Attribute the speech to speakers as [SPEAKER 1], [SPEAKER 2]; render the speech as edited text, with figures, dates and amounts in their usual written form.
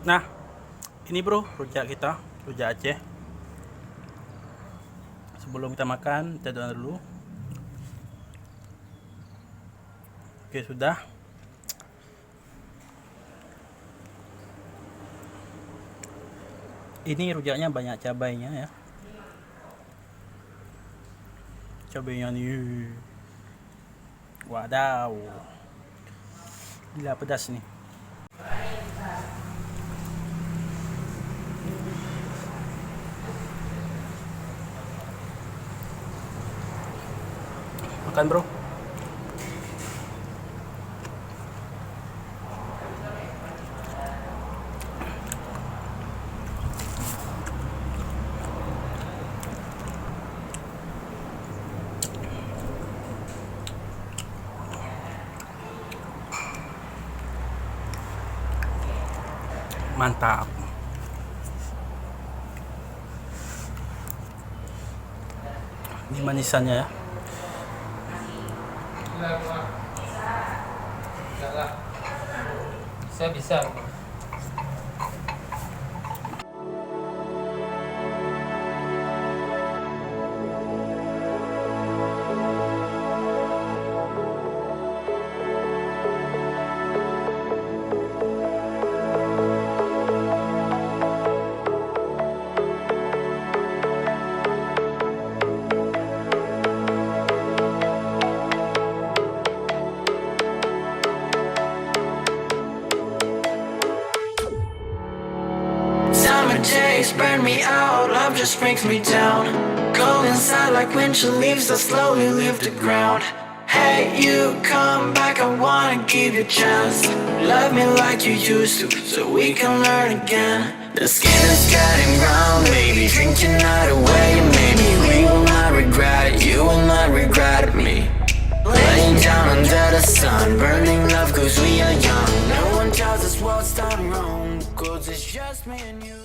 [SPEAKER 1] Nah, ini bro, rujak kita, rujak Aceh. Sebelum kita makan, kita doa dulu. Oke, sudah. Ini rujaknya banyak cabainya ya. Cabainya nih. Wadaw. Gila pedas nih. Makan bro. Mantap. Ini manisannya ya.
[SPEAKER 2] Enggak lah. Bisa.
[SPEAKER 3] Summer days burn me out, love just brings me down. Cold inside like winter leaves that slowly leave the ground. Hey, you come back, I wanna give you a chance. Love me like you used to, so we can learn again. The skin is getting brown, baby, drink your night away. Maybe we will not regret it, you will not regret me. Laying down under the sun, burning love cause we are young. No one tells us what's done wrong, cause it's just me and you.